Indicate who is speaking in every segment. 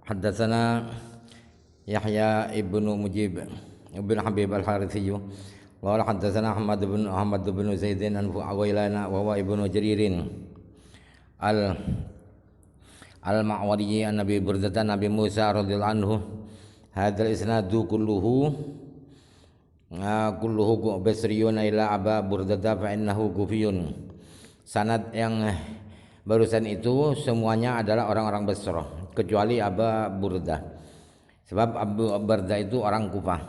Speaker 1: Haddatsana Yahya ibnu Mujib ibnu Habib al-Harithi wa haddatsana Ahmad bin Zaidin an Awailana wa ibnu Jaririn al-Ma'wari an Nabi Burdah Nabi Musa radhiyallahu anhu hadzal isnadu kulluhu basriyun ila Aba Burdah fa innahu kufiyun. Sanad yang barusan itu semuanya adalah orang-orang Basrah kecuali Aba Burdah, sebab Abu Burdah itu orang Kufah.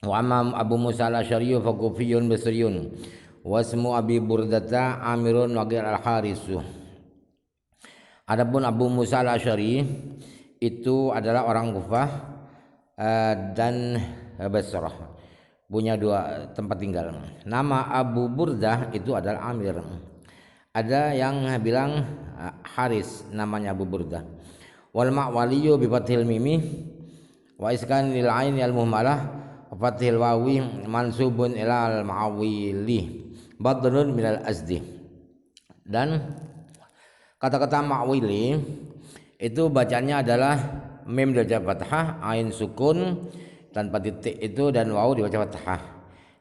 Speaker 1: Wa amma Abu Musa al-Asy'ari fa kufiyun basriyun wa ismu Abi Burdah Amirun Waqil al-Harisu. Adapun Abu Musa al-Asy'ari itu adalah orang Kufah dan Basrah, punya dua tempat tinggal. Nama Abu Burdah itu adalah Amir. Ada yang bilang Haris namanya Abu Burdah. Wal ma'waliyu bi fathil mimi wa iskanil ain al muhmalah wa fathil wawi mansubun ila al ma'wili badrun minal azdi. Dan kata-kata ma'wili itu bacanya adalah mim dibaca fathah, ain sukun tanpa titik itu, dan waw dibaca fathah.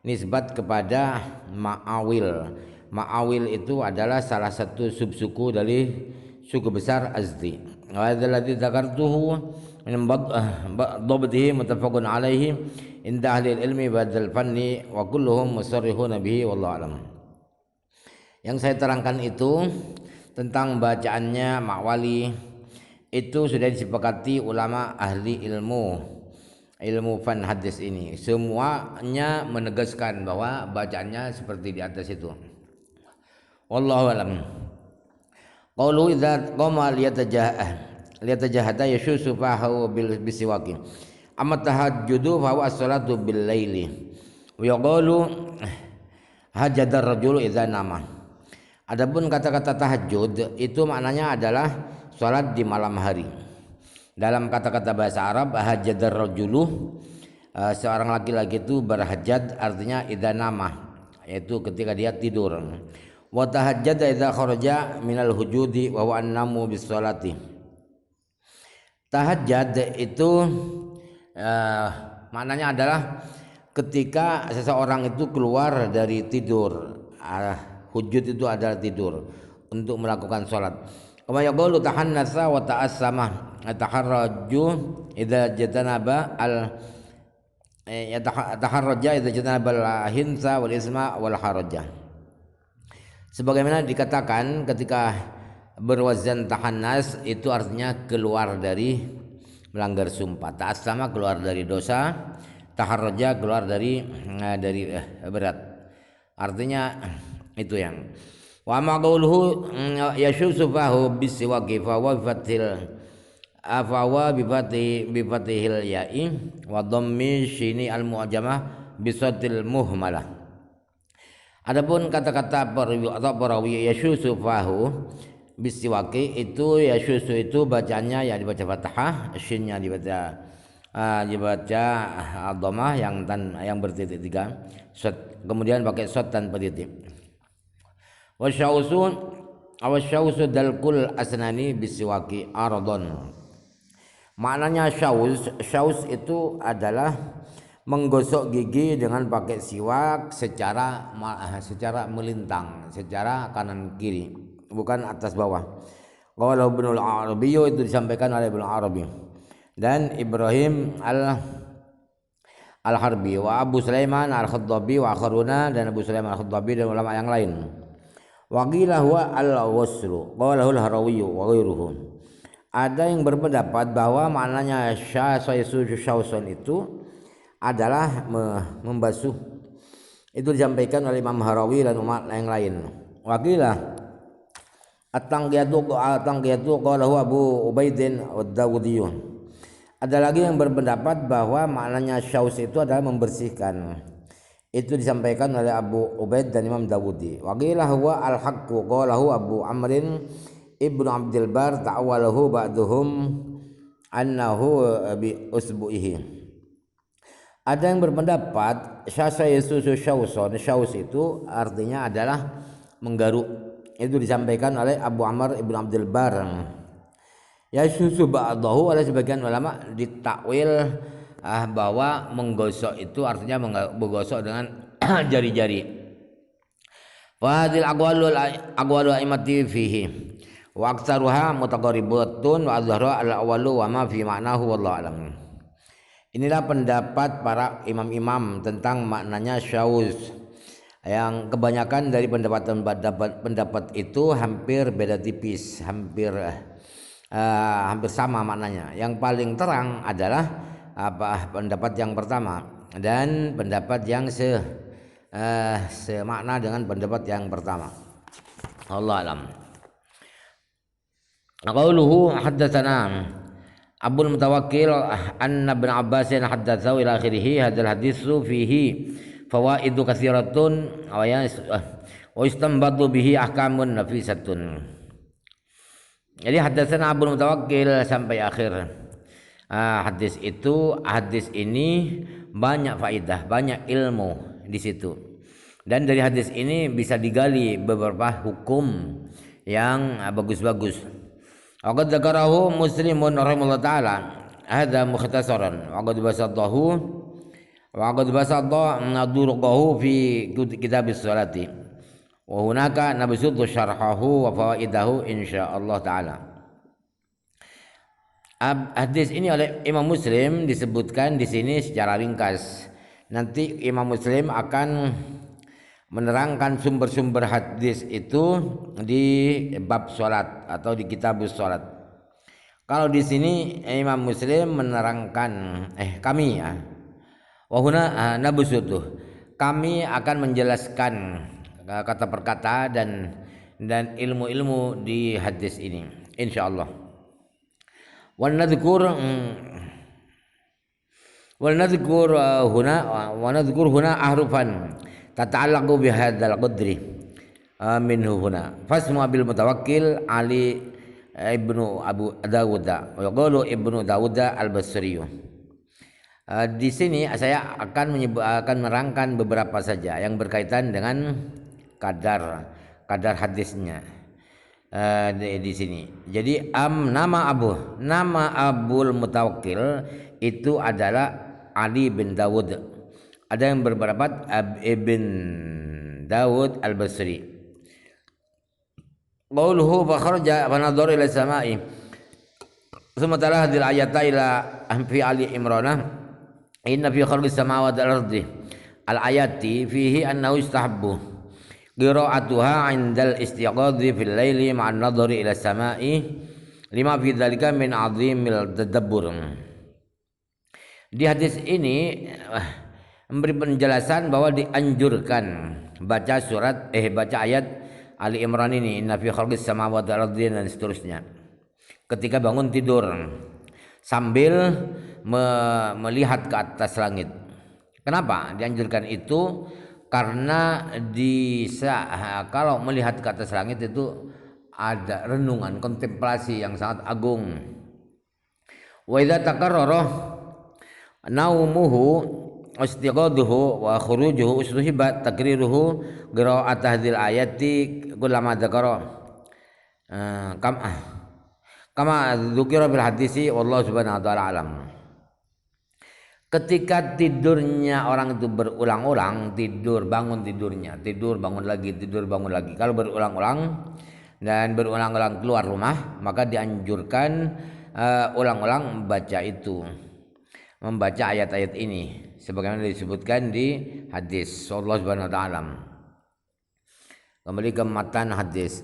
Speaker 1: Nisbat kepada ma'awil. Ma'awil itu adalah salah satu subsuku dari suku besar Azdi. Wa alladzi dzakartuhu min dhabtihi muttafaqun alaihi inda ahli ilmi ba'dal fanni wa kulluhum musarrihuna bihi wallahu alam. Yang saya terangkan itu tentang bacaannya ma'wali itu sudah disepakati ulama ahli ilmu fan hadis ini. Semuanya menegaskan bahwa bacaannya seperti di atas itu. Wallahu alam. Qaulu idza qama liyatajahada yashusu fahu bil bisiwaki. Amma tahajjudu fa huwa as-salatu bil laili. Wa yaqulu hajadar rajulu idza nama. Adapun kata-kata tahajud itu maknanya adalah salat di malam hari. Dalam kata-kata bahasa Arab hajadar rajulu, seorang laki-laki itu berhajat artinya idza nama, yaitu ketika dia tidur. Wa tahajjada idza kharaja minal hujudi wa huwa an-namu bis salati. Tahajjud itu maknanya adalah ketika seseorang itu keluar dari tidur. Hujud itu adalah tidur untuk melakukan salat. Kama yaqulu tahannasa wa ta'assama taharraju idza jatanaba al taharraja idza jatanaba al hinsa wal isma wal haraja. Sebagaimana dikatakan ketika berwazan tahannas itu artinya keluar dari melanggar sumpah. Ta'assama keluar dari dosa, taharraja keluar dari berat. Artinya itu yang wa ma qawluhu yashusu fahu bisiwaki fa wa bi fatihil ya'i wa dhammi shini al mu'jamah bisatil muhmalah. Adapun kata-kata perawi yashusu fahu bisiwaki itu yashusu itu bacanya ya dibaca fathah, shinnya dibaca dhammah yang bertitik tiga, kemudian pakai shad tanpa titik. Wasyausu dalkul asnani bisiwaki aradon. Maknanya syaus itu adalah menggosok gigi dengan pakai siwak secara melintang, secara kanan kiri, bukan atas bawah. Qala Ibnu al-Arabi, itu disampaikan oleh Ibnu al-Arabi dan Ibrahim al-Harbi wa Abu Sulaiman al-Khattabi wa akharuna, dan Abu Sulaiman al-Khattabi dan ulama yang lain. Wa qila huwa al-waslu qalahu al-Harawi wa ghairuhu. Ada yang berpendapat bahwa maknanya syausun itu adalah membasuh. Itu disampaikan oleh Imam Harawi dan umat yang lain. Waqilah at-tanqiyatu qalahu Abu Ubaidin ad-Dawudi. Ada lagi yang berpendapat bahwa maknanya syaus itu adalah membersihkan. Itu disampaikan oleh Abu Ubaid dan Imam Dawudi. Waqilah huwa al-haqqu qalahu Abu Amrin Ibnu Abdul Bar ta'awalahu ba'duhum annahu bi usbu'ihi. Ada yang berpendapat syaus itu artinya adalah menggaruk. Itu disampaikan oleh Abu Amr Ibn Abdul Bar Ya susu ba'dahu, ada sebagian ulama ditakwil bahwa menggosok itu artinya menggosok dengan jari-jari. Wa hadhil aqwalul a'immati fihi wa aktsaruha mutaqaribatun wa adhharu al-awwalu wa ma fi ma'nahu wallahu alam. Inilah pendapat para imam-imam tentang maknanya syauz, yang kebanyakan dari pendapat itu hampir beda tipis, hampir sama maknanya. Yang paling terang adalah pendapat yang pertama, dan pendapat yang semakna dengan pendapat yang pertama. Allah alam. Qauluhu haddatsana Abdul Mutawakkil anna Ibn Abbas haddatsahu ila akhirih. Hadzal haditsu fihi fawaidu katsiratun wa istanbatu bihi ahkamun nafisatun. Jadi haddatsana Abdul Mutawakkil sampai akhir hadis itu. Hadis ini banyak faidah, banyak ilmu di situ, dan dari hadis ini bisa digali beberapa hukum yang bagus-bagus. Waqad dzakarahu Muslimun rahimahullah taala hadza mukhtasaran wa qad basata nadurqahu fi kitabis salati wa hunaka nabsutu syarhahu wa fawaidahu insyaallah taala. Hadis ini oleh Imam Muslim disebutkan di sini secara ringkas. Nanti Imam Muslim akan menerangkan sumber-sumber hadis itu di bab sholat atau di kitab sholat. Kalau di sini Imam Muslim menerangkan kami wahuna nabusutuh, kami akan menjelaskan kata per kata dan ilmu-ilmu di hadis ini insyaallah. Wa nadhkur huna ahrufan tata'allaqu bihadzal qadri minhu huna. Fasmu Abil Mutawakkil Ali ibnu Abu Dawud wa yaqulu ibnu Dawud al-Basri. Di sini saya akan merangkan beberapa saja yang berkaitan dengan kadar hadisnya di sini. Jadi nama Abul Mutawakkil itu adalah Ali bin Dawud. Ada yang berpendapat Ibn Dawud al-Basri. Qauluhu fa kharaja fa nadhara ila samai. Thumma tala hadhihi al-ayata ila fi Ali Imran. Inna fi khalqis samawati wal ardi al-ayati fihi annahu istahabbu qira'atuha 'indal istiqadhi fil laili ma'an nadhari ila samai lima fi dzalika min 'azimil tadabbur. Di hadis ini memberi penjelasan bahwa dianjurkan baca ayat Ali Imran ini, inna fi khalqis samawati wal ardi dan seterusnya, ketika bangun tidur sambil melihat ke atas langit. Kenapa dianjurkan itu? Karena kalau melihat ke atas langit itu ada renungan, kontemplasi yang sangat agung. Wa idza takarrara naumuhu istiqaduhu wa khurujuhu ustuhibat takriruhu qira'at hadhil ayati kullama dzakara kama dzukira bil hadisi wallahu subhanahu wa ta'ala alam. Ketika tidurnya orang itu berulang-ulang, tidur bangun lagi. Kalau berulang-ulang dan berulang-ulang keluar rumah, maka dianjurkan ulang-ulang membaca ayat-ayat ini sebagaimana disebutkan di hadis. Wallahu subhanahu wa ta'ala. Kembali ke matan hadis.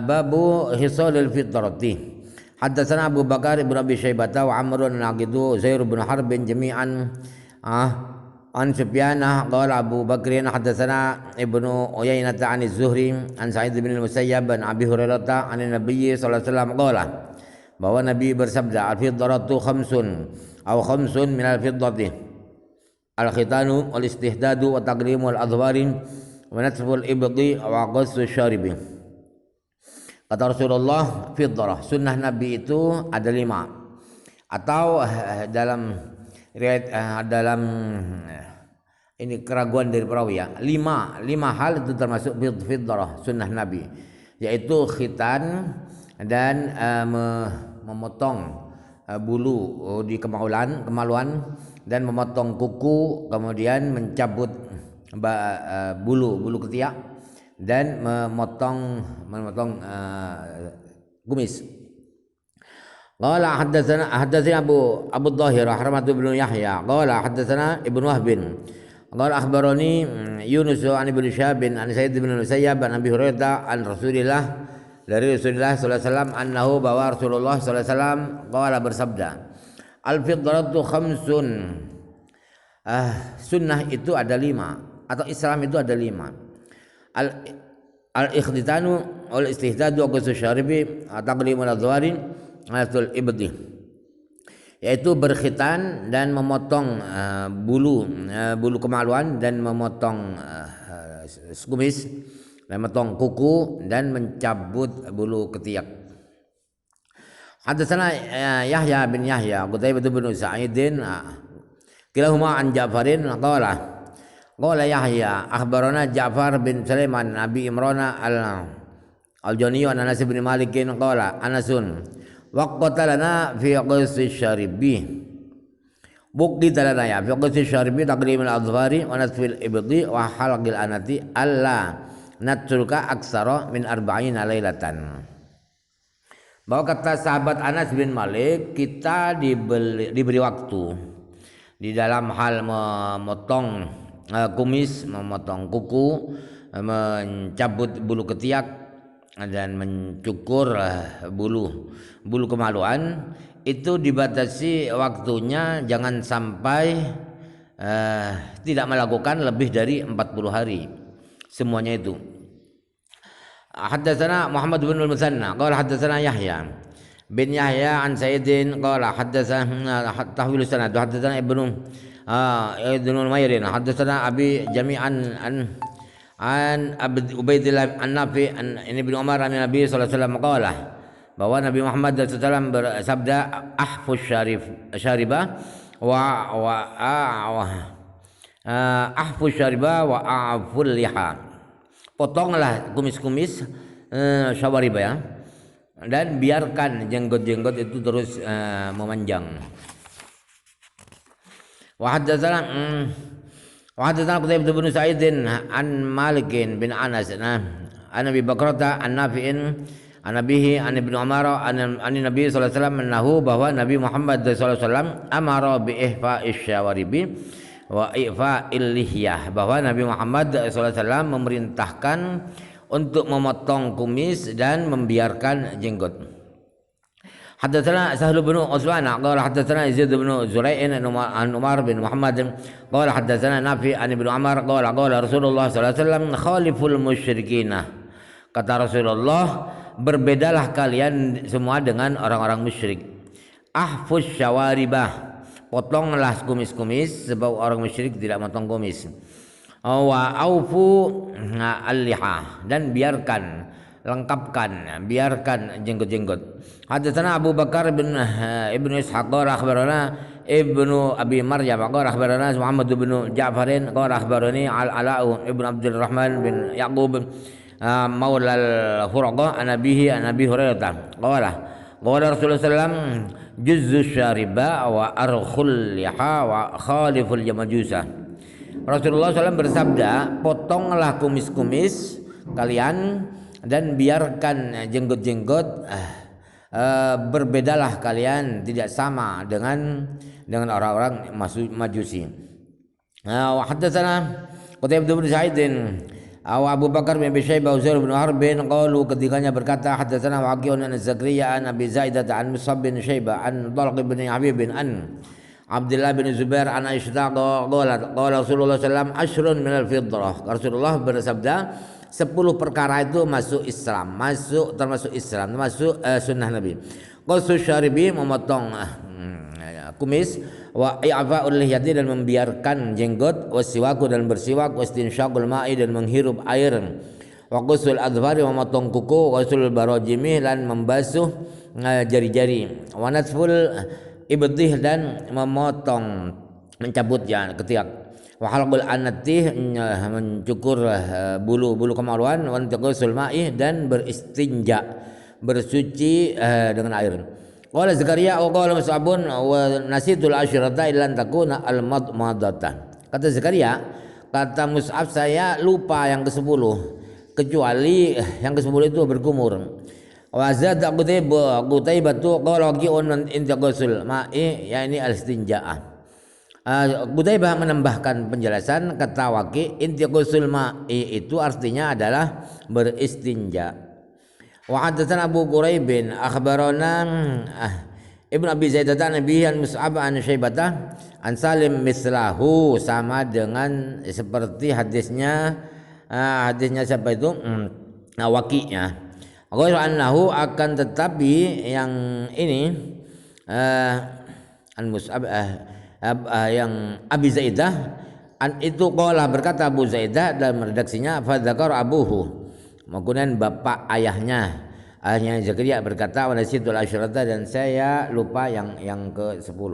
Speaker 1: Babu hisalil fitrati. Haddatsana Abu Bakar ibn Abi Syaibah wa Amr bin Aqidu Zair bin Harb jami'an an Sufyan qala Abu Bakr haddatsana Ibnu Uyainah an Az-Zuhri an Sa'id bin Al-Musayyab an Abi Hurairah an Nabi sallallahu alaihi wasallam qala, bahwa Nabi bersabda, al-fitratu khamsun min al-fiddati al-khitanu wal istihdadu wa taqrimu al-adhwari wa natful ibdi wa qassu syaribi. Kata Rasulullah, fitrah sunnah Nabi itu ada 5, atau dalam ini keraguan dari perawi ya, 5 hal itu termasuk fitrah sunnah Nabi, yaitu khitan dan memotong bulu di kemaluan dan memotong kuku, kemudian mencabut bulu ketiak dan memotong kumis. Qala haddatsana Abu Dhahirah Rahmatu bin Yahya qala haddatsana Ibnu Wahb qala akhbarani Yunus an Ibnu Syihab an Sa'id bin Musayyab an Abi Hurairah an Rasulillah dari Rasulullah sallallahu alaihi wasallam annahu bahwa Rasulullah sallallahu alaihi wasallam qala bersabda al-fitratu khamsun. Sunnah itu ada 5 atau Islam itu ada 5. Al-ikhtitanu wal istihdadu wa qassu syaribi taqlimul adwari alatul ibdi, yaitu berkhitan dan memotong bulu kemaluan dan memotong kumis dan memotong kuku dan mencabut bulu ketiak. Hadatsana Yahya bin Yahya Qutaibah bin Sa'idin kilahuma an Ja'farin qala Yahya akhbarana Ja'far bin Sulaiman Abi Imran al-Jani an Anas bin Malik qala Anasun waqtalana fi qassi syaribi bukti talana ya fi qassi syaribi taqlimul adhfari wa natfil ibdi wa halqil anati alla natruka aksara min arba'ina lailatan. Bahwa kata sahabat Anas bin Malik, kita diberi waktu di dalam hal memotong kumis, memotong kuku, mencabut bulu ketiak dan mencukur bulu kemaluan. Itu dibatasi waktunya, jangan sampai tidak melakukan lebih dari 40 hari semuanya itu. Haddatsana Muhammad bin al-Musanna qala haddatsana Yahya bin Yahya an Sa'idin qala haddatsana tahwil sanad haddatsana Ibnu Mayrin haddatsana Abi Jami'an an Ubaidillah an Nafi an Ibnu Umar an Nabi sallallahu alaihi wasallam qala bahwa Nabi Muhammad sallallahu alaihi wasallam bersabda ahfus syaribah ahfus syaribah wa a'ful liha, potonglah kumis-kumis syawariba ya, dan biarkan jenggot-jenggot itu terus memanjang. Wa haddatsana Qutaibah bin Sa'id an Malik bin Anas an Abi Bakrata an Nafi'in an Abihi an Ibnu Umar an Nabi sallallahu alaihi wasallam annahu bahwa Nabi Muhammad sallallahu alaihi wasallam amara bi ihfa'ish syawaribi wa ifa'il lihyah, bahwa Nabi Muhammad SAW memerintahkan untuk memotong kumis dan membiarkan jenggot. Haddatsana Sahl bin Utsman qala haddatsana Zaid bin Zurai'in an Umar bin Muhammad qala haddatsana Nafi an Ibnu Umar qala Rasulullah sallallahu alaihi wasallam khaliful musyrikina, kata Rasulullah, berbedalah kalian semua dengan orang-orang musyrik. Ahfus syawaribah, potonglah kumis-kumis sebab orang musyrik tidak potong kumis. Wa aufu al-liha, dan biarkan jenggot-jenggot. Hadatsana Abu Bakar bin Ibnu Ishaq qala akhbarana Ibnu Abi Maryam qala akhbarana Muhammad bin Ja'farin qala akhbarani Al-Ala'u Ibnu Abdul Rahman bin Yaqub maula al-Huraqa an Abi Hurairah qala Rasulullah sallallahu juzzu syariba wa arkhul liha wa khaliful jamajusa. Rasulullah SAW bersabda, potonglah kumis-kumis kalian dan biarkan jenggot-jenggot, berbedalah kalian, tidak sama dengan orang-orang Majusi. Wa haddatsana Qutaibah bin Sa'id Abu Bakar bin Abi Syaibah Uzair bin Harbin qalu, ketiganya berkata haddatsana Waqi'un an Zakariya an Abi Zaidah an Mus'ab bin Syaibah an Talq bin Habib an Abdullah bin Zubair an Aisyah qala Rasulullah sallallahu asyrun minal fitrah. Rasulullah bersabda 10 perkara itu masuk Islam, termasuk sunnah Nabi. Qassu syaribi, memotong kumis, wa i'fa'ul lihyati, dan membiarkan jenggot, wasiwaku, dan bersiwak, wastinsyaqul ma'i, dan menghirup air, wa qussul adfari, memotong kuku, wa qussul barajimi, dan membasuh jari-jari, wa natful ibdih, dan mencabut ketiak, wa halqul anatih, mencukur bulu kemaluan, wa qussul ma'i, dan beristinja, bersuci dengan air. Qala Zakaria wa qala Mus'abun wa nasitul asyrata illa takuna al madmadata. Kata Zakaria, kata Mus'ab saya lupa yang ke-10 kecuali yang ke-10 itu berkumur. Wa zada Qutaibah tu qala qi'un inta ghusl ma'i ya ini al-istinja'ah. Qutaibah menambahkan penjelasan kata Waqi inti ghusl ma'i itu artinya adalah beristinja. Wa hadatsana Abu Quraibin akhbarana Ibnu Abi Zaidah Nabi an Mus'ab an Syaibah an Salim mislahu sama dengan seperti hadisnya siapa itu Waqi-nya. Ghairu annahu akan tetapi yang ini an Mus'ab yang Abi Zaidah an itu qala berkata Abu Zaidah dalam redaksinya fa dzakar abuhu. Kemudian bapak ayahnya Zakaria berkata wa nasitul asyrata dan saya lupa yang ke-10.